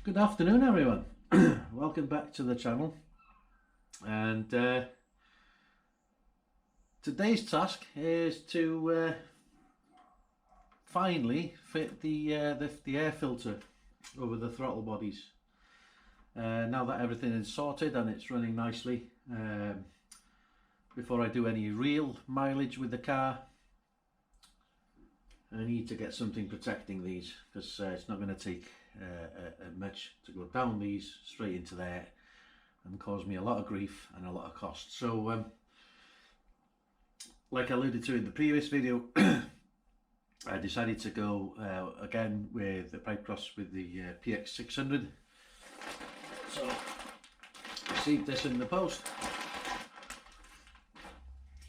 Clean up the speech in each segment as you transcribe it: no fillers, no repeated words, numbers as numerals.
Good afternoon, everyone. Welcome back to the channel. And today's task is to finally fit the air filter over the throttle bodies. Now that everything is sorted and it's running nicely, before I do any real mileage with the car, I need to get something protecting these, because it's not going to take much to go down these straight into there and cause me a lot of grief and a lot of cost. So like I alluded to in the previous video, I decided to go again with the pipe cross with the PX600. So received this in the post.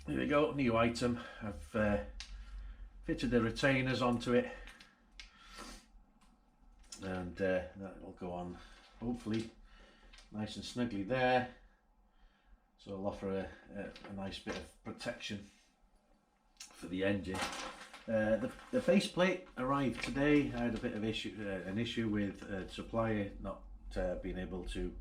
Here we go, new item. I've fitted the retainers onto it, and that will go on hopefully nice and snugly there, so it'll offer a nice bit of protection for the engine. The faceplate arrived today. I had a bit of an issue with a supplier not being able to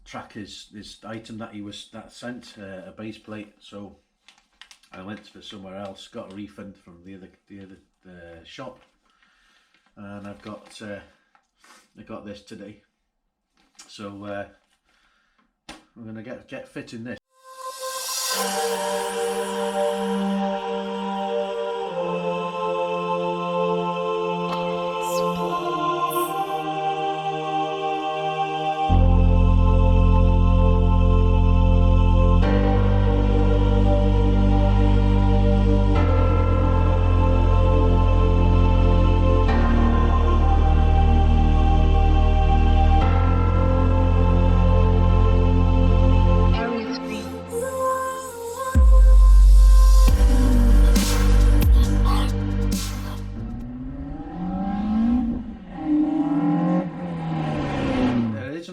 track his item that he sent, a base plate, so I went for somewhere else, got a refund from the other shop, and I got this today. So I'm gonna get fitting this.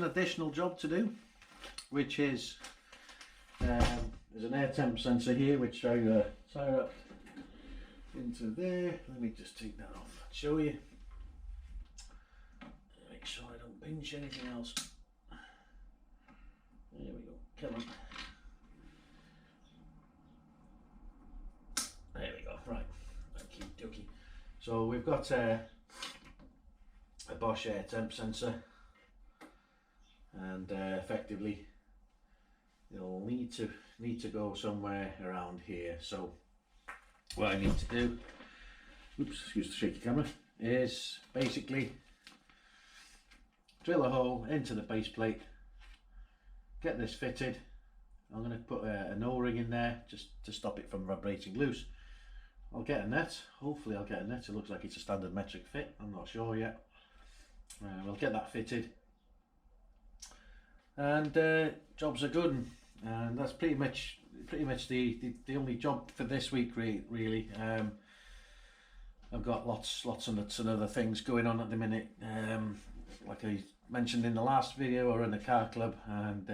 Additional job to do, which is there's an air temp sensor here which I tie up into there. Let me just take that off and show you, make sure I don't pinch anything else. There we go, come on. There we go, right, okie dokie. So we've got a Bosch air temp sensor, and effectively you'll need to go somewhere around here. So what I need to do, oops, excuse the shaky camera, is basically drill a hole into the base plate, get this fitted. I'm going to put an O-ring in there just to stop it from vibrating loose. I'll get a net, hopefully I'll get a net. It looks like it's a standard metric fit, I'm not sure yet. We'll get that fitted, and jobs are good, and that's pretty much the only job for this week, really. I've got lots of nuts and other things going on at the minute. Like I mentioned in the last video, I run a car club, and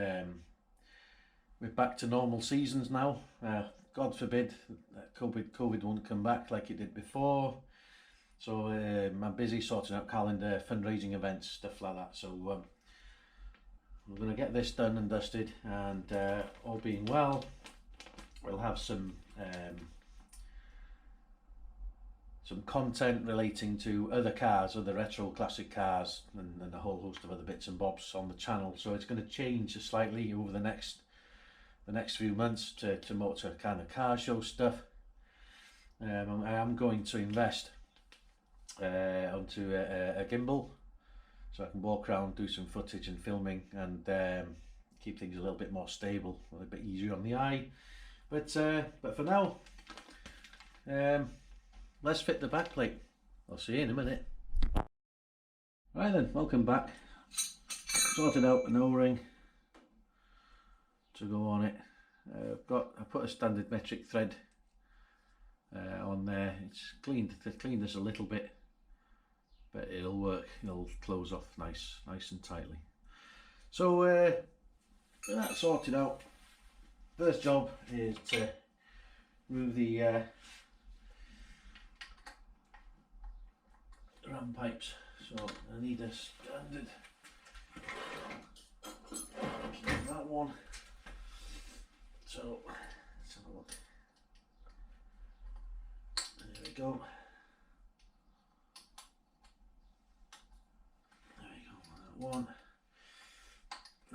we're back to normal seasons now. God forbid that COVID won't come back like it did before. So I'm busy sorting out calendar, fundraising events, stuff like that. So we're going to get this done and dusted, and all being well, we'll have some content relating to other cars, other retro classic cars, and a whole host of other bits and bobs on the channel. So it's going to change slightly over the next few months to more to kind of car show stuff. I am going to invest onto a gimbal, so I can walk around, do some footage and filming, and keep things a little bit more stable, a little bit easier on the eye. But for now, let's fit the back plate. I'll see you in a minute. Right then, welcome back. Sorted out an O-ring to go on it. I put a standard metric thread on there. It's cleaned this a little bit, but it'll work. It'll close off nice and tightly. So that's sorted out. First job is to remove the ram pipes So I need a standard. That one. So let's have a look. There we go. There we go. That one.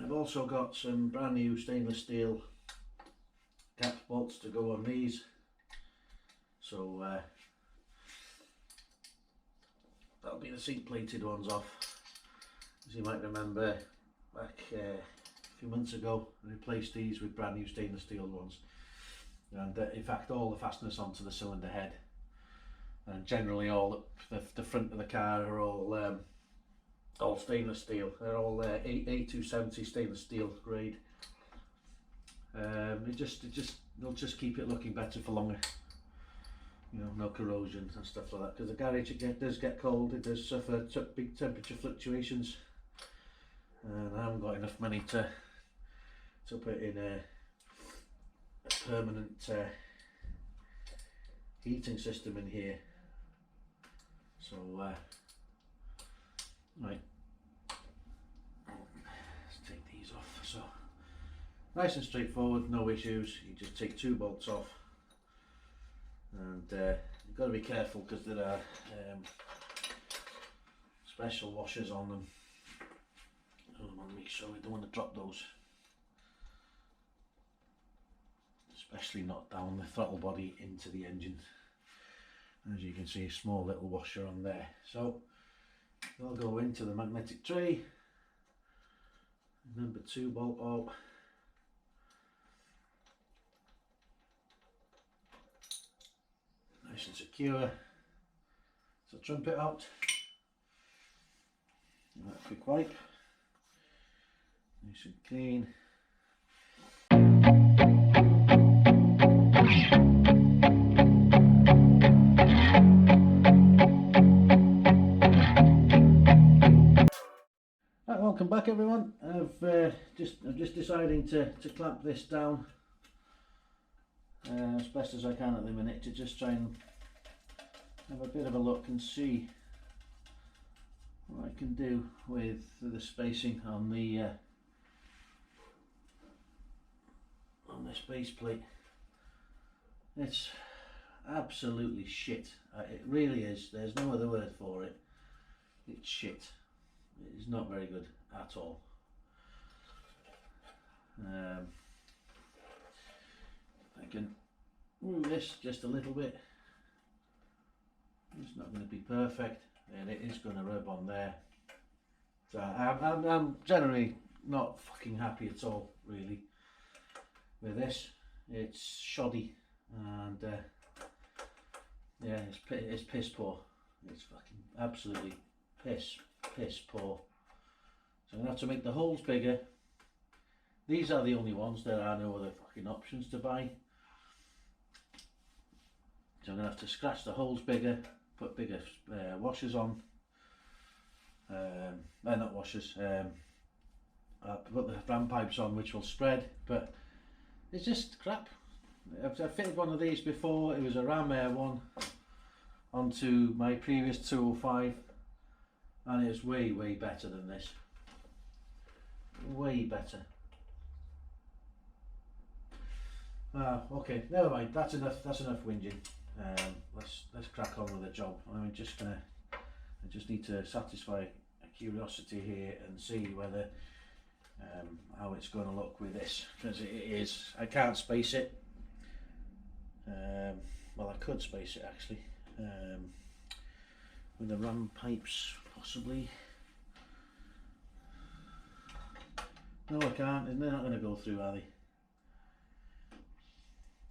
I've also got some brand new stainless steel cap bolts to go on these. So that'll be the seat plated ones off. As you might remember, back a few months ago I replaced these with brand new stainless steel ones, and in fact all the fasteners onto the cylinder head and generally all the front of the car are all stainless steel. They're all A270 stainless steel grade. They'll just keep it looking better for longer. You know, no corrosion and stuff like that. Because the garage does get cold. It does suffer big temperature fluctuations, and I haven't got enough money to put in a permanent heating system in here. So right, let's take these off. So nice and straightforward, no issues. You just take 2 bolts off, and you've got to be careful because there are special washers on them. I want to make sure we don't want to drop those, especially not down the throttle body into the engine. As you can see, a small little washer on there. So they'll go into the magnetic tray. Number 2 bolt out. Nice and secure. So trumpet out. And that quick wipe. Nice and clean. Right, welcome back everyone. I'm just deciding to clamp this down as best as I can at the minute, to just try and have a bit of a look and see what I can do with the spacing on this base plate. It's absolutely shit. It really is. There's no other word for it. It's shit. It is not very good at all. I can move this just a little bit. It's not going to be perfect, and it is going to rub on there. So I'm generally not fucking happy at all, really, with this. It's shoddy, and yeah, it's piss poor. It's fucking absolutely piss poor. So I'm going to have to make the holes bigger. These are the only ones. There are no other fucking options to buy. So I'm going to have to scratch the holes bigger, put bigger washers on. Not washers. Put the ram pipes on, which will spread, but it's just crap. I've fitted one of these before. It was a Ram Air one onto my previous 205, and it's way better than this. Way better. Okay, never mind. That's enough whinging. Let's crack on with the job. I just need to satisfy a curiosity here and see whether how it's going to look with this, because it is. I can't space it. Well, I could space it actually with the ram pipes, possibly. No, I can't. They're not going to go through, are they?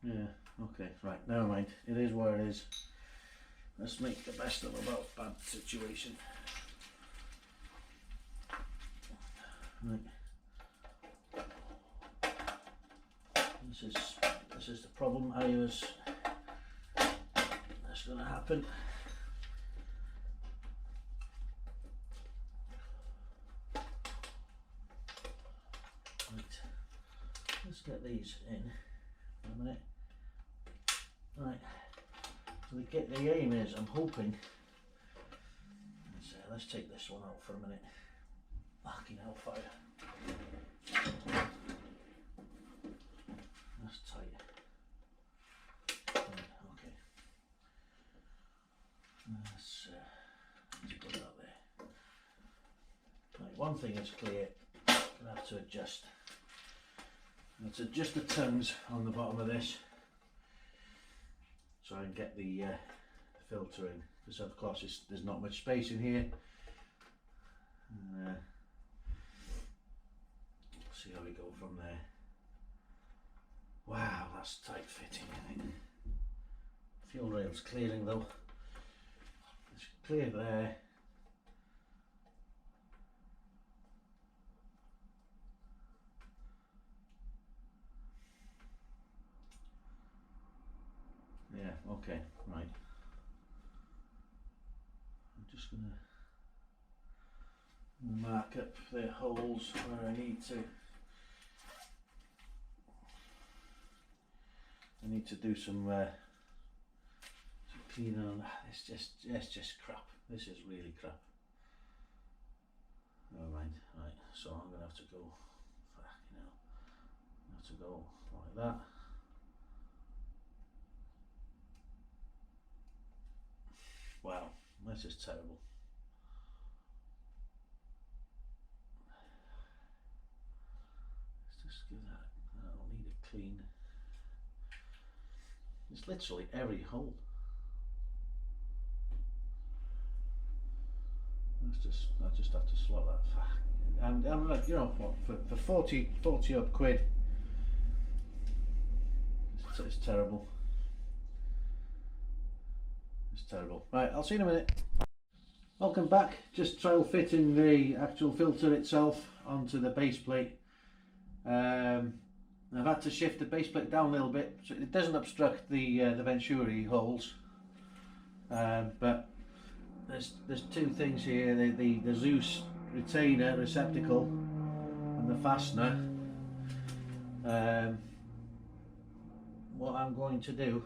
Yeah, okay, right, never mind. It is what it is. Let's make the best of a bad situation. Right. This is the problem. That's going to happen. Right. Let's get these in for a minute. Right. So the aim is, I'm hoping, let's let's take this one out for a minute. Fucking hellfire. That's tight. Okay. Let's put that there. Right, one thing is clear. I'm going to have to adjust. Let's adjust the tongues on the bottom of this so I can get the filter in, because of course there's not much space in here. See how we go from there. Wow, that's tight fitting, I think. Fuel rail's clearing though. It's clear there. Yeah, okay, right. I'm just gonna mark up the holes where I need to. I need to do some cleaning on that. It's just crap. This is really crap. Never mind. Right, so I'm gonna have to go. Fucking hell. I have to go like that. Wow, this is terrible. Let's just give that. I'll need it clean. It's literally every hole. I just have to slot that. And I'm like, you know, what, for 40 odd quid, it's terrible. It's terrible. Right, I'll see you in a minute. Welcome back. Just trial fitting the actual filter itself onto the base plate. I've had to shift the base plate down a little bit so it doesn't obstruct the Venturi holes. But there's two things here: the Zeus retainer receptacle and the fastener. What I'm going to do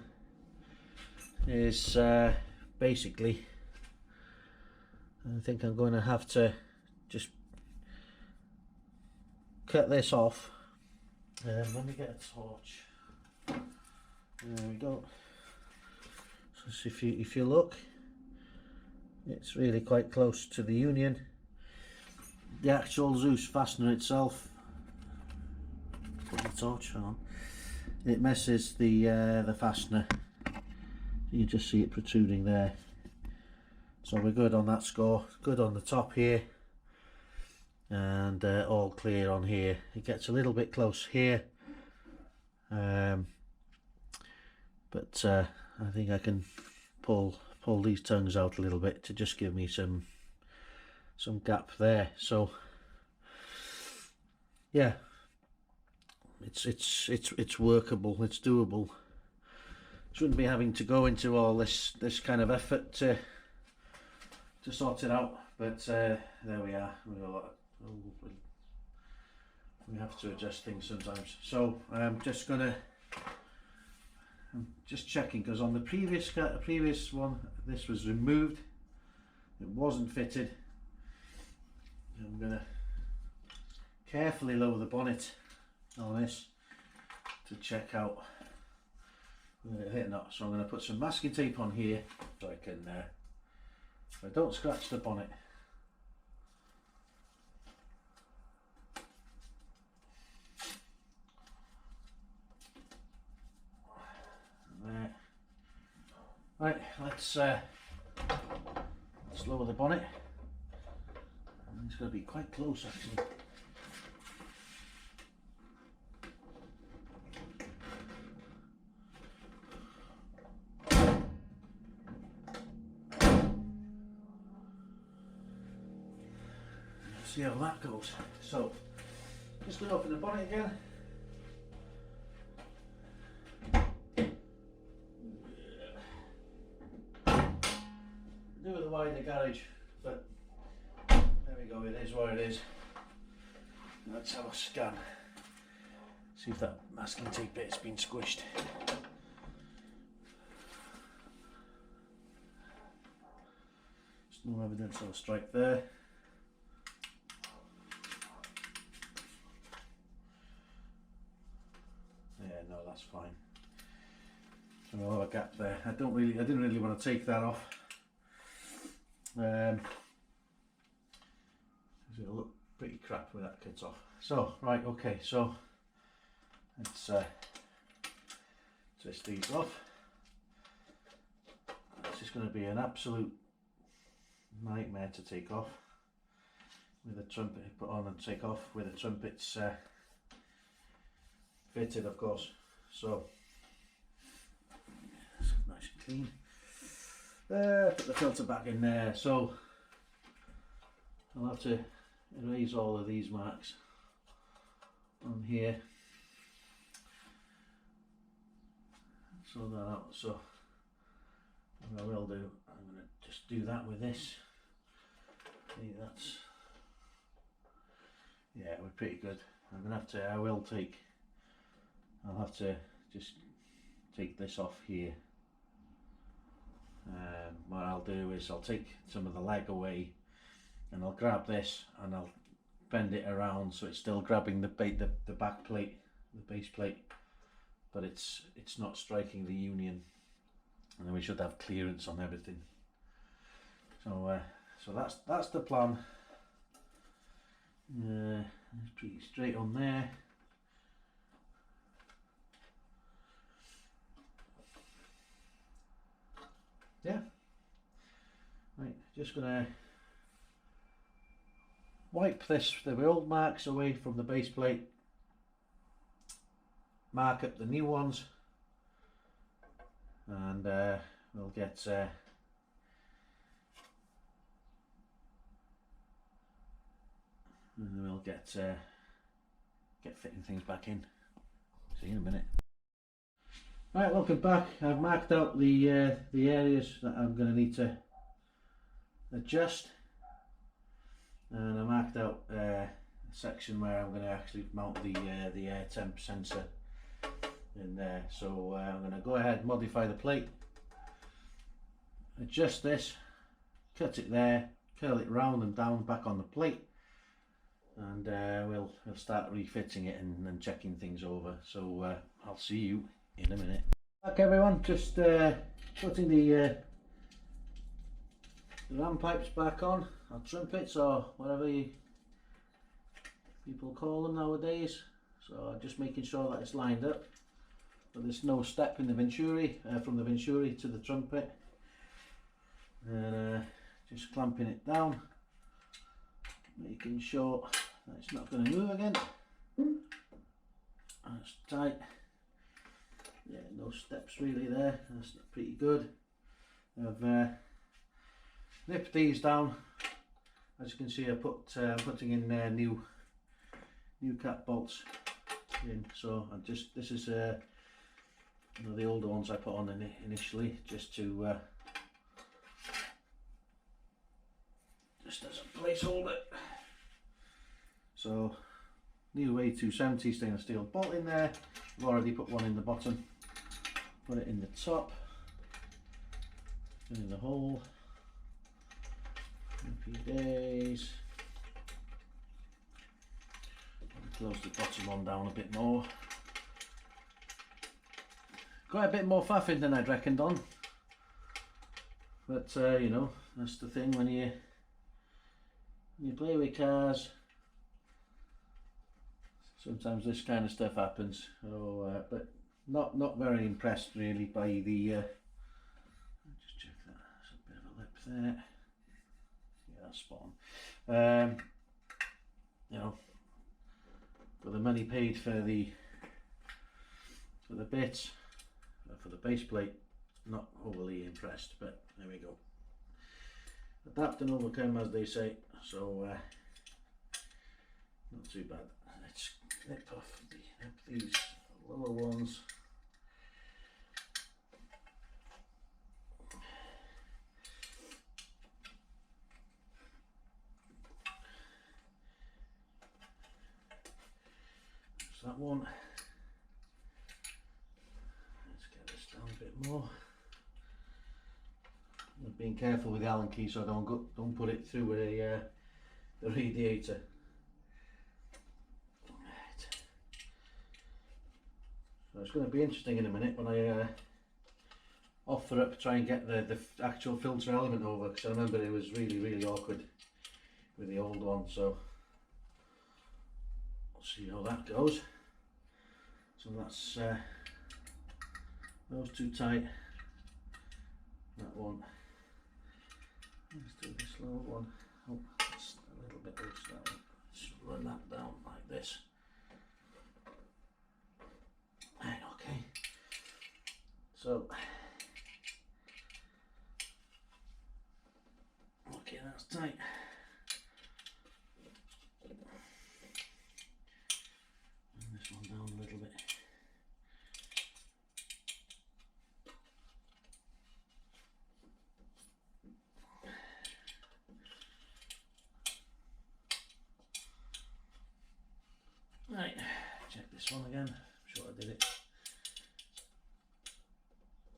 is basically, I think I'm going to have to just cut this off. Let me get a torch. There we go. So if you look, it's really quite close to the union. The actual Zeus fastener itself. Put the torch on. It messes the fastener. You just see it protruding there. So we're good on that score. Good on the top here. And all clear on here. It gets a little bit close here, but I think I can pull these tongues out a little bit to just give me some gap there. So yeah, it's workable, it's doable. Shouldn't be having to go into all this kind of effort to sort it out, but there we are. We have to adjust things sometimes. So I'm just checking, because on the previous one this was removed, it wasn't fitted. I'm gonna carefully lower the bonnet on this to check out whether it hit or not. So I'm going to put some masking tape on here so I can so I don't scratch the bonnet. There. Right, let's lower the bonnet. It's going to be quite close actually. See how that goes. So just going to open the bonnet again. Do the wider garage, but there we go, it is what it is. Let's have a scan. See if that masking tape bit's been squished. It's no evidence of a strike there. Yeah, no, that's fine. So we'll have a gap there. I didn't really want to take that off. It'll look pretty crap with that cut off. So, right, okay, so let's twist these off. It's just going to be an absolute nightmare to take off with the trumpet put on and take off with the trumpets fitted, of course. So nice and clean. Put the filter back in there. So I'll have to erase all of these marks on here. So that out. So what I will do, I'm going to just do that with this. See, that's, yeah, we're pretty good. I'm gonna have to, I'll have to just take this off here. What I'll do is I'll take some of the leg away and I'll grab this and I'll bend it around so it's still grabbing the back plate, the base plate, but it's not striking the union, and then we should have clearance on everything. So so that's the plan. It's pretty straight on there. Yeah. Right, just gonna wipe the old marks away from the base plate, mark up the new ones, and we'll get fitting things back in. See you in a minute. Right, welcome back. I've marked out the areas that I'm going to need to adjust, and I marked out a section where I'm going to actually mount the air temp sensor in there. So I'm going to go ahead and modify the plate, adjust this, cut it there, curl it round and down back on the plate, and we'll start refitting it and checking things over. So I'll see you in a minute. Okay everyone, just putting the ram pipes back on, or trumpets, or whatever people call them nowadays. So just making sure that it's lined up, but there's no step in the venturi, from the venturi to the trumpet, and just clamping it down, making sure that it's not going to move again. That's tight. Yeah, no steps really there. That's pretty good. I've nipped these down. As you can see, I'm putting in new cap bolts in. So this is you know, the older ones I put on initially, just to just as a placeholder. So new A270 stainless steel bolt in there. I've already put one in the bottom. Put it in the top. In the hole. Happy days. Close the bottom one down a bit more. Quite a bit more faffing than I'd reckoned on. But you know, that's the thing when you play with cars. Sometimes this kind of stuff happens. So, but not very impressed really by the. Just check that. There's a bit of a lip there. Yeah, that's spot on. You know, for the money paid for the bits, for the base plate, not overly impressed. But there we go. Adapt and overcome, as they say. So not too bad. Let's nip off these lower ones. There's that one. Let's get this down a bit more. The being careful with the Allen key so I don't put it through the radiator. Right. So it's going to be interesting in a minute when I offer up, try and get the actual filter element over, because I remember it was really awkward with the old one. So we'll see how that goes. So that's those two tight. That one. Let's do this lower one. Oh, that's a little bit loose. That one. Just run that down like this. Right, okay. So, okay, that's tight. And this one down a little bit. Right, check this one again. I'm sure I did it.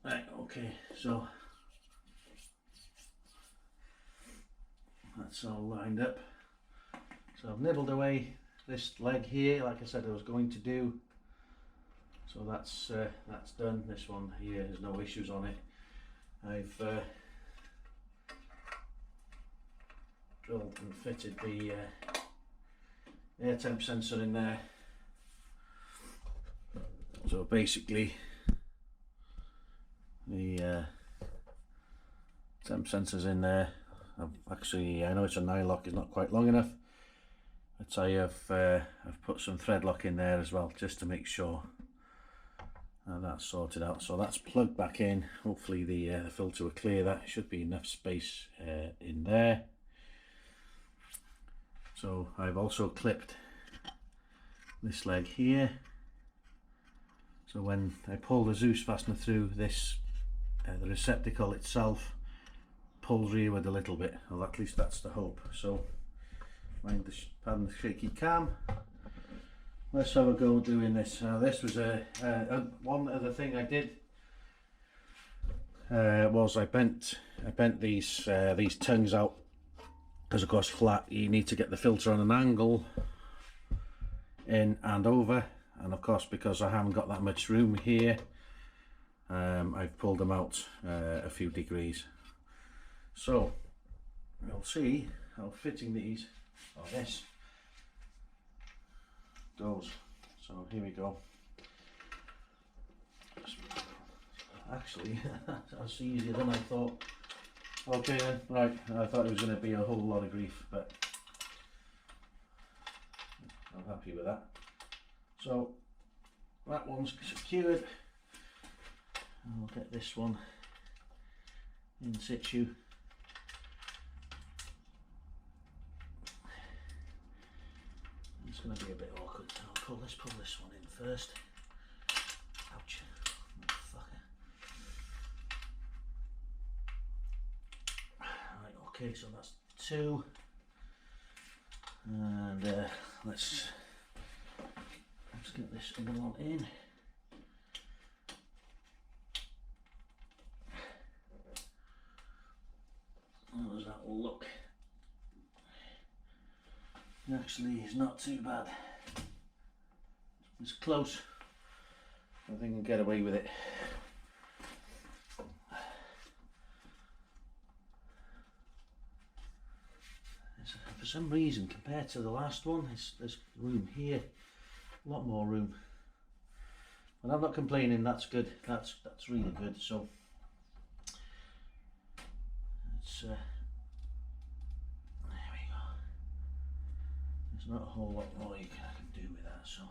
Right, okay, so that's all lined up. So I've nibbled away this leg here, like I said I was going to do. So that's done. This one here has no issues on it. I've drilled and fitted the air temp sensor in there. So basically the temp sensor's in there. I know it's a 9-lock, it's not quite long enough. I'd say I've put some thread lock in there as well, just to make sure that's sorted out. So that's plugged back in. Hopefully the filter will clear that. Should be enough space in there. So I've also clipped this leg here. So when I pull the Zeus fastener through this, the receptacle itself pulls rearward a little bit, or at least that's the hope. So mind pardon the shaky cam. Let's have a go doing this. Now this was one other thing I did was I bent these tongues out, because of course flat you need to get the filter on an angle in and over, and of course because I haven't got that much room here, I've pulled them out a few degrees. So we'll see how fitting these or this goes. So here we go. Actually that's easier than I thought. Okay then, right, I thought it was going to be a whole lot of grief, but I'm happy with that. So that one's secured, and we'll get this one in situ. It's going to be a bit awkward, so I'll pull this one in first. Ouch, motherfucker. Right, okay, so that's 2, and let's get this other one in. How does that look? Actually, it's not too bad. It's close. I think I can get away with it. For some reason, compared to the last one, there's room here, a lot more room. And I'm not complaining. That's good. That's really good. So it's there we go. There's not a whole lot more I can do with that. So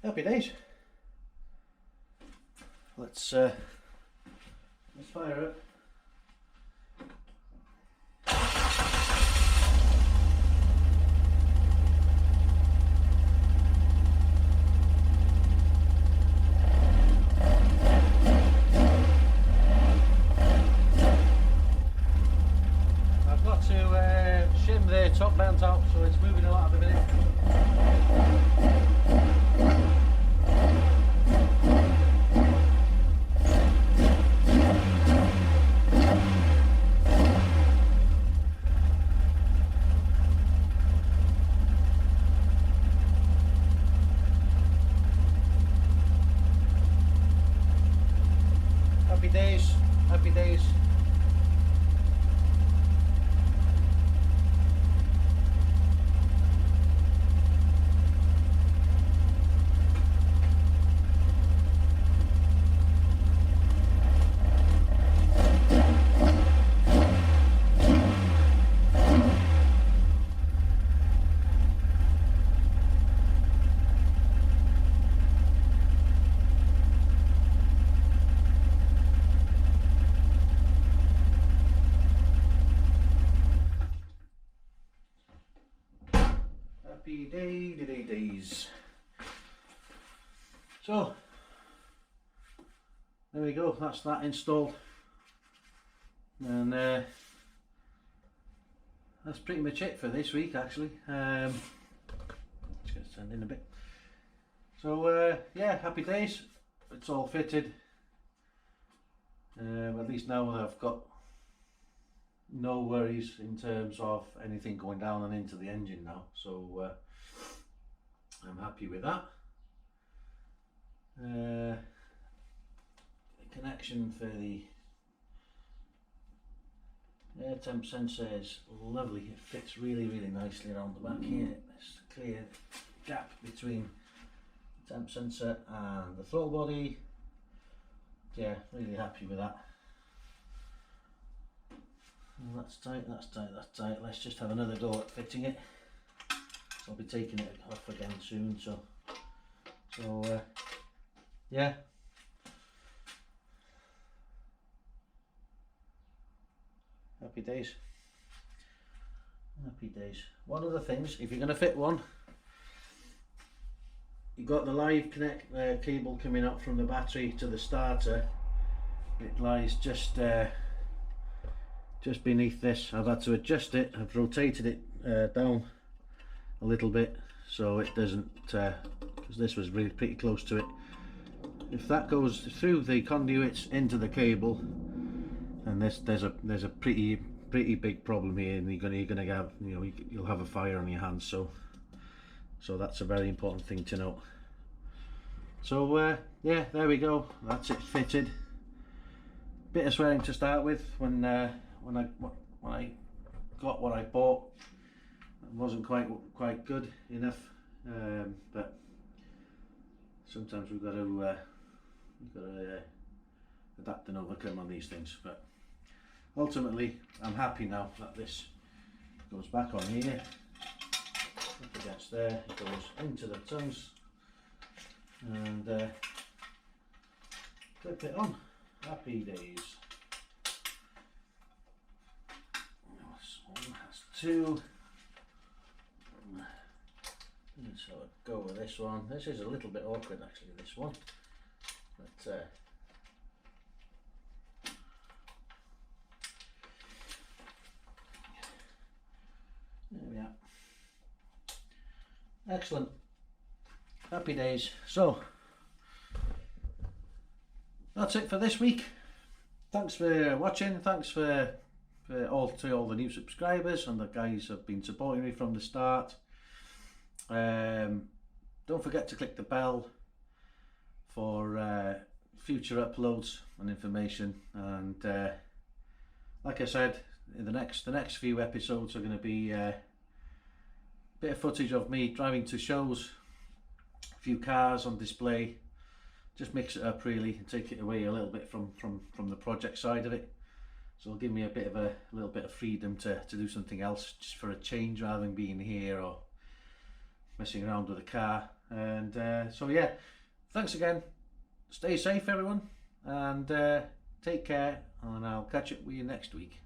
happy days. Let's fire it. Shim the top mount out, so it's moving a lot at the minute. Happy days. Happy days. So there we go, that's that installed, and that's pretty much it for this week actually. Just gonna stand in a bit. So yeah, happy days, it's all fitted. At least now I've got no worries in terms of anything going down and into the engine now, so I'm happy with that. The connection for the air temp sensor is lovely. It fits really nicely around the back here. There's a clear gap between the temp sensor and the throttle body. Yeah, really happy with that. Well, that's tight, that's tight, that's tight. Let's just have another go at fitting it. So I'll be taking it off again soon. So yeah. Happy days. Happy days. One of the things, if you're going to fit one, you've got the live connect cable coming up from the battery to the starter. It lies just beneath this. I've had to adjust it. I've rotated it down a little bit so it doesn't, because this was really pretty close to it. If that goes through the conduits into the cable, and there's a pretty big problem here, and you're gonna have, you know, you'll have a fire on your hands. So that's a very important thing to note. So yeah, there we go. That's it fitted. Bit of swearing to start with when I got what I bought. It wasn't quite good enough, but sometimes we've got to adapt and overcome on these things. But ultimately, I'm happy now that this goes back on here, up against there, it goes into the tongues, and clip it on. Happy days. This one has two. So I'll go with this one. This is a little bit awkward actually, this one, but there we are. Excellent. Happy days. So that's it for this week. Thanks for watching. Thanks for all the new subscribers and the guys who have been supporting me from the start. Don't forget to click the bell for future uploads and information. And like I said, in the next few episodes are going to be a bit of footage of me driving to shows, a few cars on display. Just mix it up really and take it away a little bit from the project side of it. So it'll give me a little bit of freedom to do something else, just for a change, rather than being here or messing around with the car. And so yeah, thanks again. Stay safe everyone, and take care, and I'll catch up with you next week.